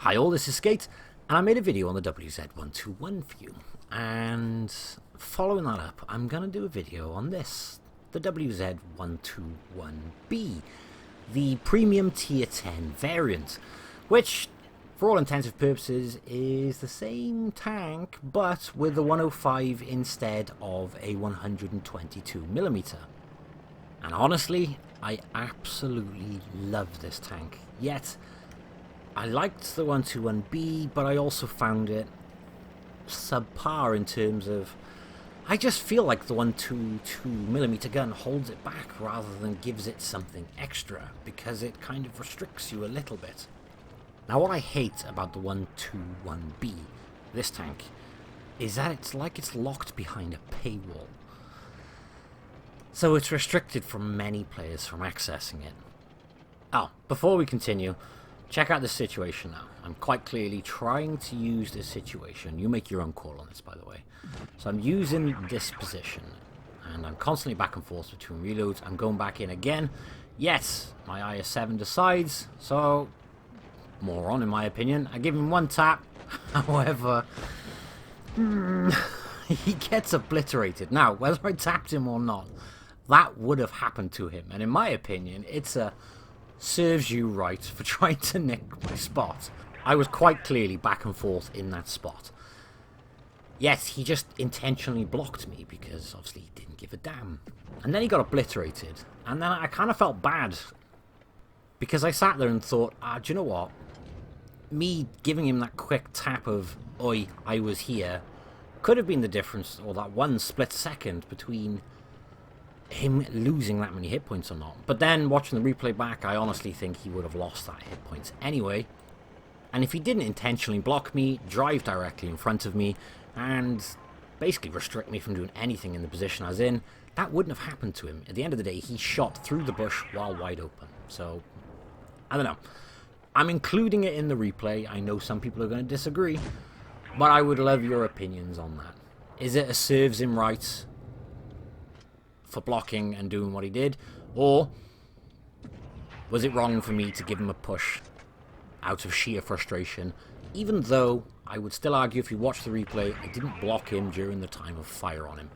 Hi all, this is Skate, and I made a video on the WZ-121 for you, and following that up, I'm going to do a video on this, the WZ-121B, the premium tier 10 variant, which, for all intensive purposes, is the same tank, but with the 105 instead of a 122mm. And honestly, I absolutely love this tank, yet I liked the 121B, but I also found it subpar in terms of, I just feel like the 122mm gun holds it back rather than gives it something extra, because it kind of restricts you a little bit. Now what I hate about the 121B, this tank, is that it's like it's locked behind a paywall. So it's restricted from many players from accessing it. Oh, before we continue, check out this situation now. I'm quite clearly trying to use this situation. You make your own call on this, by the way. So I'm using this position, and I'm constantly back and forth between reloads. I'm going back in again. Yes, my IS-7 decides, so moron in my opinion. I give him one tap, however, he gets obliterated. Now, whether I tapped him or not, that would have happened to him, and in my opinion, it's a serves you right for trying to nick my spot. I was quite clearly back and forth in that spot. Yes, he just intentionally blocked me because obviously he didn't give a damn. And then he got obliterated, and then I kind of felt bad because I sat there and thought, do you know what? Me giving him that quick tap of, oi, I was here, could have been the difference, or that one split second between him losing that many hit points or not. But then watching the replay back, I honestly think he would have lost that hit points anyway. And if he didn't intentionally block me, drive directly in front of me, and basically restrict me from doing anything in the position I was in, that wouldn't have happened to him. At the end of the day, he shot through the bush while wide open. So, I don't know. I'm including it in the replay. I know some people are going to disagree, but I would love your opinions on that. Is it a serves him right for blocking and doing what he did, or was it wrong for me to give him a push out of sheer frustration, even though I would still argue, if you watch the replay, I didn't block him during the time of fire on him.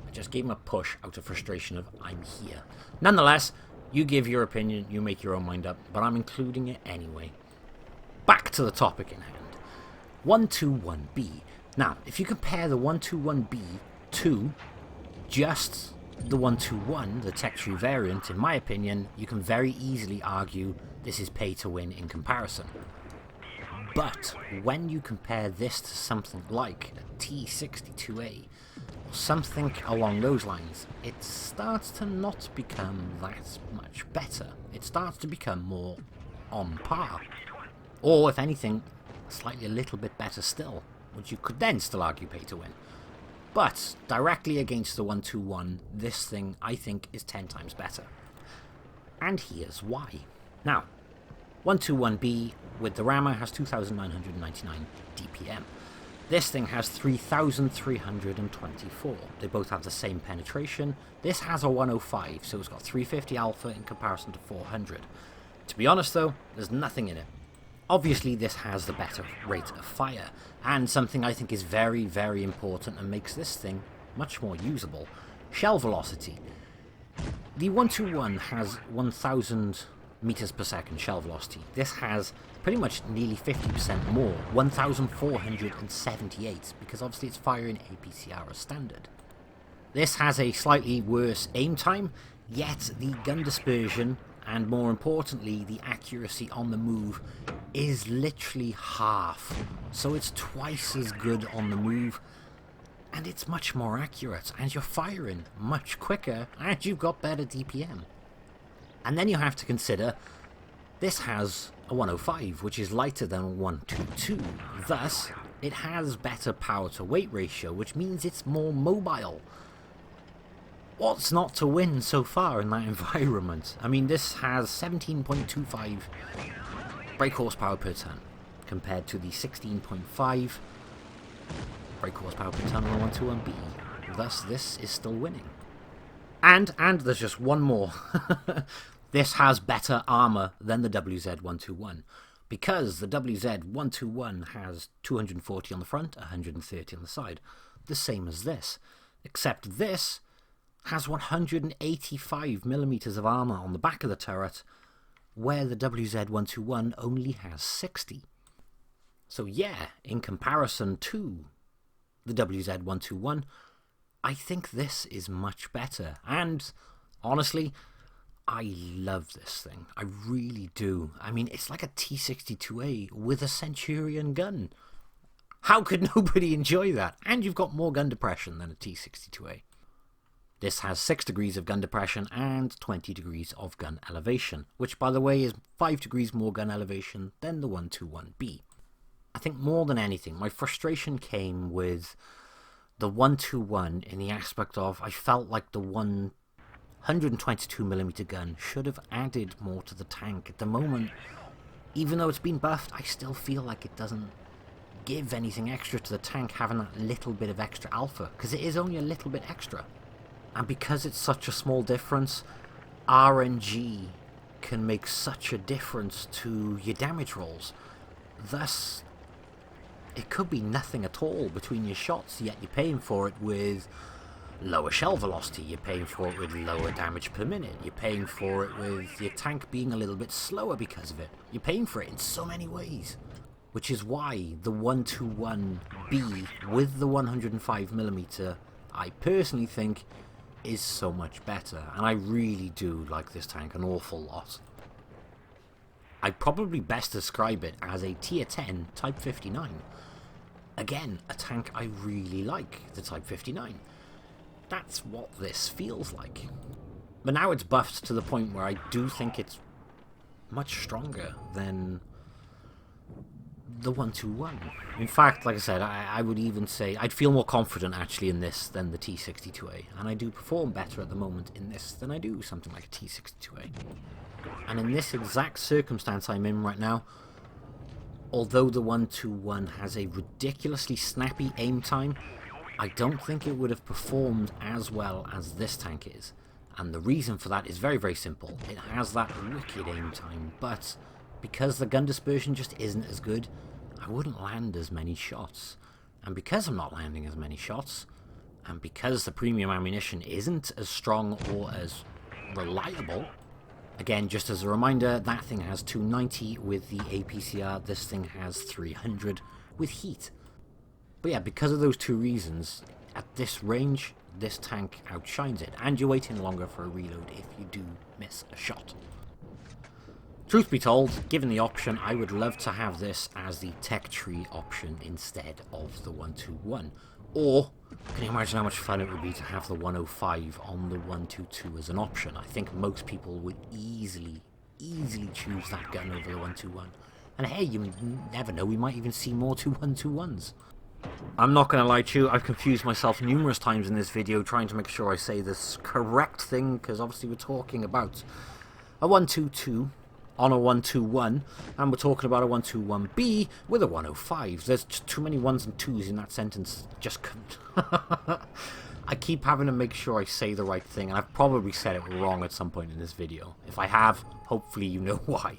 I just gave him a push out of frustration of, I'm here. Nonetheless, you give your opinion, you make your own mind up, but I'm including it anyway. Back to the topic in hand. 121B. Now, if you compare the 121B to just the 121, the Tech Tree variant, in my opinion, you can very easily argue this is pay to win in comparison. But when you compare this to something like a T62A, or something along those lines, it starts to not become that much better. It starts to become more on par. Or, if anything, slightly a little bit better still, which you could then still argue pay to win. But directly against the 121, this thing, I think, is 10 times better. And here's why. Now, 121B with the rammer has 2,999 DPM. This thing has 3,324. They both have the same penetration. This has a 105, so it's got 350 alpha in comparison to 400. To be honest though, there's nothing in it. Obviously this has the better rate of fire, and something I think is very, very important and makes this thing much more usable: shell velocity. The 121 has 1,000 meters per second shell velocity. This has pretty much nearly 50% more, 1,478, because obviously it's firing APCR as standard. This has a slightly worse aim time, yet the gun dispersion, and more importantly, the accuracy on the move, is literally half. So it's twice as good on the move, and it's much more accurate, and you're firing much quicker, and you've got better DPM. And then you have to consider, this has a 105, which is lighter than a 122. Thus, it has better power to weight ratio, which means it's more mobile. What's not to win so far in that environment? I mean, this has 17.25 brake horsepower per ton, compared to the 16.5 brake horsepower per ton on the 121B. Thus, this is still winning. And there's just one more. This has better armor than the WZ-121, Because the WZ-121 has 240 on the front, 130 on the side, the same as this, except this has 185mm of armour on the back of the turret, where the WZ-121 only has 60. So yeah, in comparison to the WZ-121, I think this is much better. And honestly, I love this thing. I really do. I mean, it's like a T-62A with a Centurion gun. How could nobody enjoy that? And you've got more gun depression than a T-62A. This has 6 degrees of gun depression and 20 degrees of gun elevation, which, by the way, is 5 degrees more gun elevation than the 121B. I think more than anything, my frustration came with the 121 in the aspect of I felt like the 122mm gun should have added more to the tank. At the moment, even though it's been buffed, I still feel like it doesn't give anything extra to the tank having that little bit of extra alpha, because it is only a little bit extra. And because it's such a small difference, RNG can make such a difference to your damage rolls. Thus, it could be nothing at all between your shots, yet you're paying for it with lower shell velocity, you're paying for it with lower damage per minute, you're paying for it with your tank being a little bit slower because of it. You're paying for it in so many ways. Which is why the 121B with the 105mm, I personally think, is so much better, and I really do like this tank an awful lot. I'd probably best describe it as a tier 10 Type 59. Again, a tank I really like, the Type 59. That's what this feels like. But now it's buffed to the point where I do think it's much stronger than the 121. In fact, like I said, I would even say I'd feel more confident actually in this than the T-62A, and I do perform better at the moment in this than I do something like a T-62A. And in this exact circumstance I'm in right now, although the 121 has a ridiculously snappy aim time, I don't think it would have performed as well as this tank is. And the reason for that is very, very simple. It has that wicked aim time, but because the gun dispersion just isn't as good, I wouldn't land as many shots. And because I'm not landing as many shots, and because the premium ammunition isn't as strong or as reliable, again, just as a reminder, that thing has 290 with the APCR, this thing has 300 with heat. But yeah, because of those two reasons, at this range, this tank outshines it, and you're waiting longer for a reload if you do miss a shot. Truth be told, given the option, I would love to have this as the tech tree option instead of the 121. Or, can you imagine how much fun it would be to have the 105 on the 122 as an option? I think most people would easily choose that gun over the 121. And hey, you never know, we might even see more 121s. I'm not going to lie to you, I've confused myself numerous times in this video trying to make sure I say this correct thing, because obviously we're talking about a 122 on a 121, and we're talking about a 121B with a 105. There's just too many ones and twos in that sentence. Just I keep having to make sure I say the right thing, and I've probably said it wrong at some point in this video. If I have, hopefully you know why.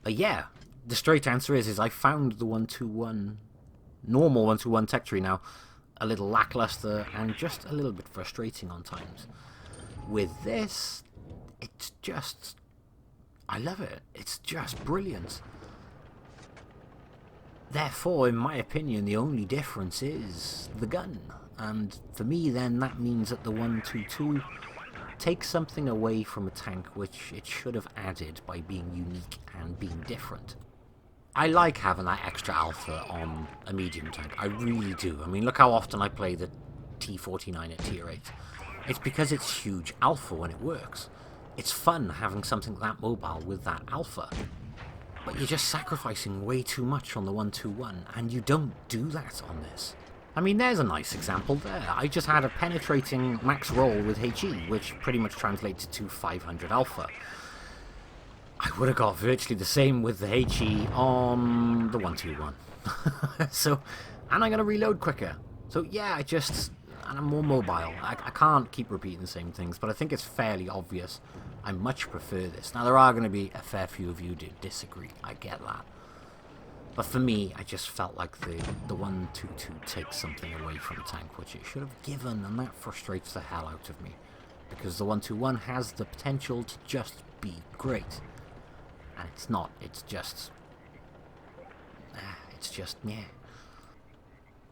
But yeah, the straight answer is I found the 121, normal 121 tech tree now, a little lackluster and just a little bit frustrating on times. With this, it's just, I love it. It's just brilliant. Therefore, in my opinion, the only difference is the gun. And for me, then, that means that the 122 takes something away from a tank which it should have added by being unique and being different. I like having that extra alpha on a medium tank. I really do. I mean, look how often I play the T49 at tier 8. It's because it's huge alpha when it works. It's fun having something that mobile with that alpha. But you're just sacrificing way too much on the 121, and you don't do that on this. I mean, there's a nice example there. I just had a penetrating max roll with HE, which pretty much translates to 500 alpha. I would have got virtually the same with the HE on the 121. So, and I'm going to reload quicker. So yeah, and I'm more mobile. I can't keep repeating the same things, but I think it's fairly obvious I much prefer this. Now, there are going to be a fair few of you who disagree. I get that. But for me, I just felt like the 122 takes something away from the tank, which it should have given, and that frustrates the hell out of me. Because the 121 has the potential to just be great. And it's not. It's just... yeah.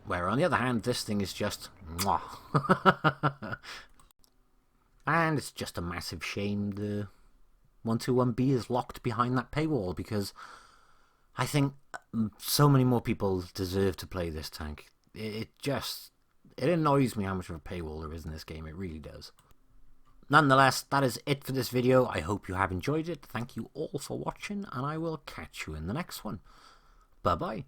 Where, on the other hand, this thing is just... mwah. And it's just a massive shame the 121B is locked behind that paywall, because I think so many more people deserve to play this tank. It annoys me how much of a paywall there is in this game. It really does. Nonetheless, that is it for this video. I hope you have enjoyed it. Thank you all for watching, and I will catch you in the next one. Bye-bye.